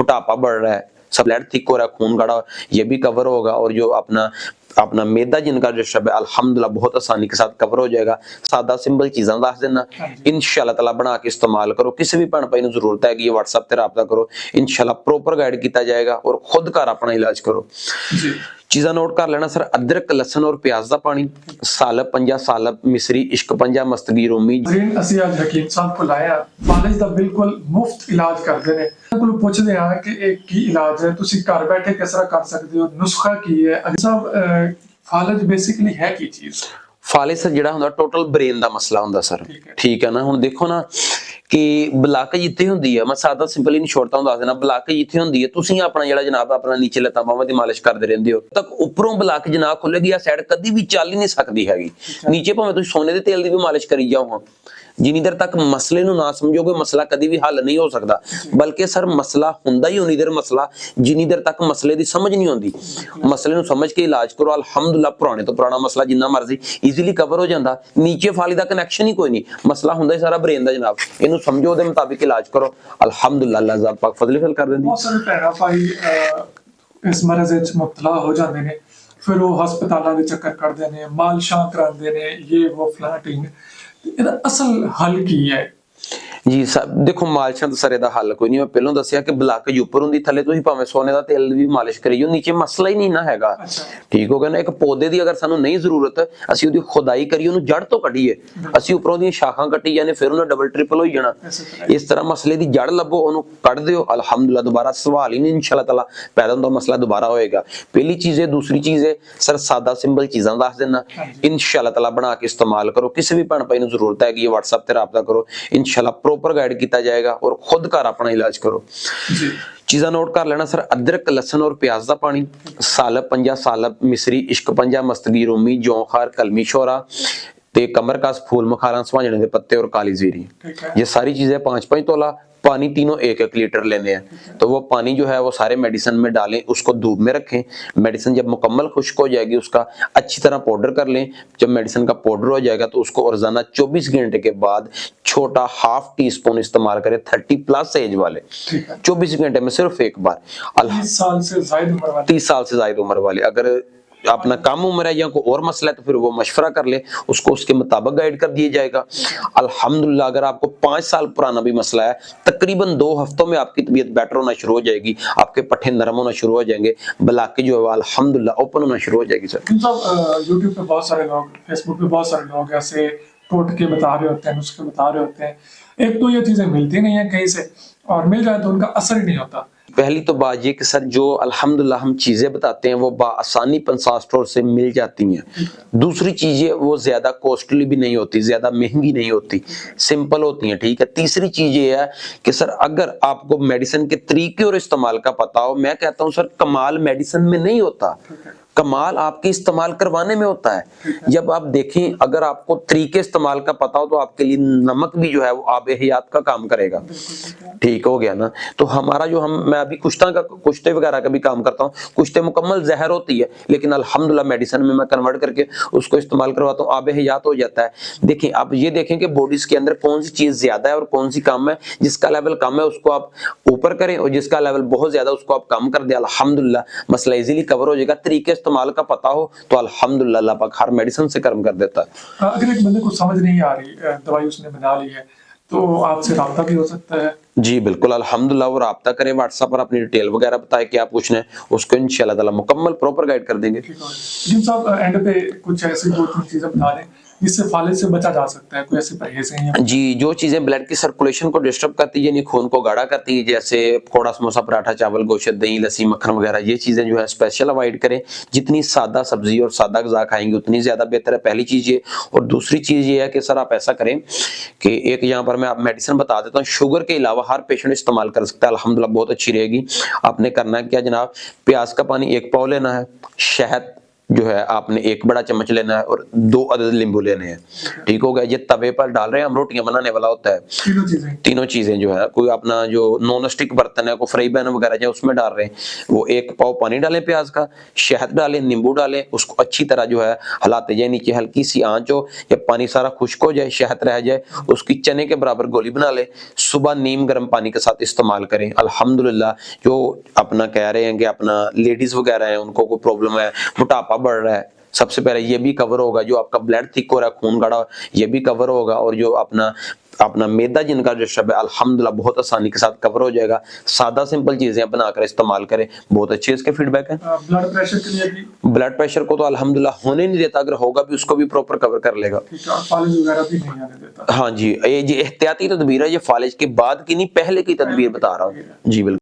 मोटापा बढ़ रहा है, सब ब्लड थिक हो रहा है, खून गाढ़ा, ये भी कवर होगा। और जो अपना अपना मैदा जिनका डिस्टर्ब है अल्हम्दुलिल्लाह बहुत आसानी के साथ कवर हो जाएगा। सादा सिंपल चीज़ां दस देना, इंशाअल्लाह ताला बना के इस्तेमाल करो। किसी भी भैन भाई नूं जरूरत है कि ये व्हाट्सएप ते राबता करो, इंशाअल्लाह प्रॉपर गाइड किया जाएगा और खुद घर अपना इलाज करो। चीज़ा नोट कर लेना सर, अदरक लसन और प्याज का पानी, सालब पंजा, सालब मिसरी, इश्क पंजा, मस्तगी रोमी। ਅਸੀਂ ਅੱਜ ਹਕੀਮ ਸਾਹਿਬ ਕੋਲ ਆਏ ਆ, ਫਾਲਿਜ ਦਾ ਬਿਲਕੁਲ ਮੁਫਤ ਇਲਾਜ ਕਰਦੇ ਨੇ। ਉਹਨਾਂ ਕੋਲ ਪੁੱਛਦੇ ਆ ਕਿ ਇਹ ਕੀ ਇਲਾਜ ਹੈ, ਤੁਸੀਂ ਘਰ ਬੈਠੇ ਕਿਸ ਤਰ੍ਹਾਂ ਕਰ ਸਕਦੇ ਹੋ, ਨੁਸਖਾ ਕੀ ਹੈ। ਅਜੀ ਸਾਹਿਬ ਫਾਲਿਜ ਬੇਸਿਕਲੀ ਹੈ ਕੀ ਚੀਜ਼? फालिज सर जिहड़ा हुंदा टोटल ब्रेन का मसला हुंदा सर, ठीक है ना। हुण देखो ना कि ब्लॉक जिथे हुंदी है, मैं सादा सिंपल इन शॉर्ट तुहानूं दस देना, ब्लॉक जिथे हुंदी है तुसीं अपना जिहड़ा जनाब अपना नीचे लत्तां बाहां दी मालिश करदे रहिंदे हो तक उपरों ब्लॉक जनाब खुलेगी, आ साइड कदी भी चल ही नहीं सकदी हैगी। नीचे भावें तुसीं सोने दे तेल दी भी मालिश करी जाओ, जिनी देर तक मसले नूं ना समझोगे मसला कदी भी हल नहीं हो सकता। बल्कि सर मसला हुंदा ही उन्नी देर मसला जिनी देर तक मसले की समझ नहीं आती। मसले नूं समझ के इलाज करो, अल्हम्दुलिल्लाह पुराने तो पुराना मसला जिन्ना मर्जी ईजीली कवर हो जाता। नीचे फाली का कनैक्शन ही कोई नहीं, मसला हुंदा ही सारा ब्रेन का जनाब। इनू समझो दे मुताबिक इलाज करो, अल्हम्दुलिल्लाह अल्लाह ज़ात पाक फजल फल कर देंदी। बहुत सारे भैन भाई इस मरज़ विच मुब्तला हो जाते हैं, फिर वो हस्पतालों के चक्कर करते हैं, मालिशां कराते हैं, ये वो फलां टींग। ਇਹਦਾ ਅਸਲ ਹੱਲ ਕੀ ਹੈ? जी साहब देखो मालिशां तो सर इहदा हल कोई नहीं। मैं पहलों दसिया कि ब्लॉकेज उपर हुंदी, थले तुसीं भावें सोने का तेल भी मालिश करियो, नीचे मसला ही नहीं ना हैगा। ठीक हो गया ना। एक पौधे की अगर सानू नहीं जरूरत, असीं उहदी खुदाई करिए, उहनूं जड़ तो कढीए, असीं उपरों दी शाखां कट्टी जाने, फिर उहने डबल ट्रिपल हो जाना। इस तरह मसले की जड़ लभो, उहनूं कढ दिओ, अल्हम्दुलिल्लाह दोबारा सवाल ही नहीं इंशाअल्लाह ताला पैदा हुंदा, मसला दोबारा होएगा। पहली चीज़ है। दूसरी चीज़ है सर सादा सिंपल चीज़ां दस देना, इंशाअल्लाह ताला बना के इस्तेमाल करो। किसी भी भैन भाई नूं जरूरत है कि ये व्हाट्सएप ते राबता करो, इंशाअल्लाह प्रॉपर गाइड किया जाएगा और खुद घर अपना इलाज करो। चीज़ा नोट कर लेना सर, अदरक लसन और प्याज का पानी, सालब पंजा, सालब मिसरी, इश्क पंजा, मस्तगी रोमी, जौखार, कलमी शोरा ते कमरकस, फूल मखारा, सुहांजने के पत्ते और काली जीरी। ये सारी चीजें 5-5 तोला। पानी तीनों 1-1 लीटर लेने हैं। तो वो पानी जो है वो सारे मेडिसिन में डालें, उसको धूप में रखें। मेडिसिन जब मुकम्मल खुश्क हो जाएगी उसका अच्छी तरह पाउडर कर लें। जब मेडिसिन का पाउडर हो जाएगा तो उसको रोजाना 24 घंटे के बाद छोटा ½ टीस्पून इस्तेमाल करें। 30+ एज वाले 24 घंटे में सिर्फ एक बार। 30 साल से ज्यादा उम्र वाले अगर अपना कम उम्र है या कोई और मसला है तो फिर वो मशवरा कर ले, उसको उसके मुताबिक गाइड कर दिया जाएगा। अल्हम्दुलिल्लाह अगर आपको 5 साल पुराना भी मसला है, तकरीबन 2 हफ्तों में आपकी तबीयत बेटर होना शुरू हो जाएगी, आपके पट्टे नरम होना शुरू हो जाएंगे, ब्लॉकेज जो है अल्हम्दुलिल्लाह ओपन होना शुरू हो जाएगी। सर यूट्यूब पे बहुत सारे लोग, फेसबुक पे बहुत सारे लोग ऐसे टोटके बता रहे होते हैं, नुस्खे बता रहे होते हैं। एक तो ये चीजें मिलती नहीं है कहीं से, और मिल जाए तो उनका असर ही नहीं होता। पहली तो बात ये कि सर जो अल्हम्दुलिल्लाह हम चीज़ें बताते हैं वो आसानी पंसार स्टोर से मिल जाती हैं। दूसरी चीज़ें वो ज़्यादा कॉस्टली भी नहीं होती, ज़्यादा महंगी नहीं होती, सिंपल होती हैं। ठीक है। तीसरी चीज़ ये है कि सर अगर आपको मेडिसिन के तरीके और इस्तेमाल का पता हो, मैं कहता हूँ सर कमाल मेडिसिन में नहीं होता, कमाल आपके इस्तेमाल करवाने में होता है। जब आप देखें अगर आपको तरीके इस्तेमाल का पता हो तो आपके लिए नमक भी जो है वो आबे हयात का काम करेगा। ठीक हो गया ना। तो हमारा जो मैं अभी कुश्ते वगैरह का भी काम करता हूँ, कुश्ते मुकम्मल जहर होती है लेकिन अल्हम्दुलिल्लाह मेडिसिन में मैं कन्वर्ट करके उसको इस्तेमाल करवाता हूँ, आबे हयात हो जाता है। देखिए आप ये देखें कि बॉडीज के अंदर कौन सी चीज ज्यादा है और कौन सी कम है। जिसका लेवल कम है उसको आप ऊपर करें और जिसका लेवल बहुत ज्यादा उसको आप कम कर दें, अल्हम्दुलिल्लाह मसला इजीली कवर हो जाएगा। तरीके इस्तेमाल का पता हो तो अल्हम्दुलिल्लाह अल्लाह पाक हर मेडिसिन से कर्म कर देता है। अगर एक बंदे को समझ नहीं आ रही, दवाई उसने बना ली है, तो आपसे राब्ता भी हो सकता है? जी बिल्कुल अल्हम्दुलिल्लाह। वो राब्ता करें व्हाट्सएप पर, अपनी डिटेल वगैरह बताए क्या पूछना है, उसको इंशाल्लाह ताला मुकम्मल प्रॉपर गाइड कर देंगे। जिन साहब एंड पे कुछ ऐसी 2-3 चीजें बता दें जिससे फालिज से बचा जा सकता है, कोई ऐसी परहेज है? जी जो चीजें ब्लड की सर्कुलेशन को डिस्टर्ब करती है, यानी खून को गाढ़ा करती है, जैसे पकौड़ा, समोसा, पराठा, चावल, गोश्त, दही, लस्सी, मक्खन वगैरह, ये चीजें जो है स्पेशल अवॉइड करें। जितनी सादा सब्जी और सादा ग़िज़ा खाएंगे उतनी ज्यादा बेहतर है, पहली चीज ये। और दूसरी चीज ये है कि सर आप ऐसा करें कि एक यहाँ पर मैं आप मेडिसिन बता देता हूँ, शुगर के अलावा हर पेशेंट इस्तेमाल कर सकता है, अल्हम्दुलिल्लाह बहुत अच्छी रहेगी। आपने करना है क्या जनाब, प्याज का पानी 1 पाव लेना है, शहद जो है आपने एक बड़ा चम्मच लेना है और 2 अदद नींबू लेने हैं। ठीक हो गया। ये तवे पर डाल रहे हैं, हम रोटियां बनाने वाला होता है। तीनों चीजें जो है, कोई अपना जो नॉन स्टिक बर्तन है, कोई फ्राई पैन वगैरह जो उसमें डाल रहे हैं, वो 1 पाव पानी डालें प्याज का, शहद डालें, नींबू डालें, उसको अच्छी तरह जो है हिलाते जाए, नीचे हल्की सी आंच हो, या पानी सारा खुश्क हो जाए, शहद रह जाए, उसकी चने के बराबर गोली बना ले, सुबह नीम गर्म पानी के साथ इस्तेमाल करें। अल्हम्दुलिल्लाह, जो अपना कह रहे हैं कि अपना लेडीज वगैरह है, उनको कोई प्रॉब्लम है, मोटापा बढ़ रहा है, सबसे पहले ये भी कवर होगा। जो आपका ब्लड थिक हो रहा है, खून गाढ़ा, ये भी कवर होगा। और जो अपना मैदा जिनका जो शब है, अल्हम्दुलिल्लाह बहुत आसानी के साथ कवर हो जाएगा। सादा सिंपल चीजें बनाकर इस्तेमाल करें, बहुत अच्छे इसके फीडबैक है। ब्लड प्रेशर के लिए भी, ब्लड प्रेशर को तो अल्हम्दुलिल्लाह होने नहीं देता, अगर होगा भी उसको भी प्रॉपर कवर कर लेगा। फालिज वगैरह भी नहीं आने देता। हाँ जी, ये एहतियाती तदबीर है, ये फालिज के बाद की नहीं, पहले की तदबीर बता रहा हूँ जी। बिल्कुल।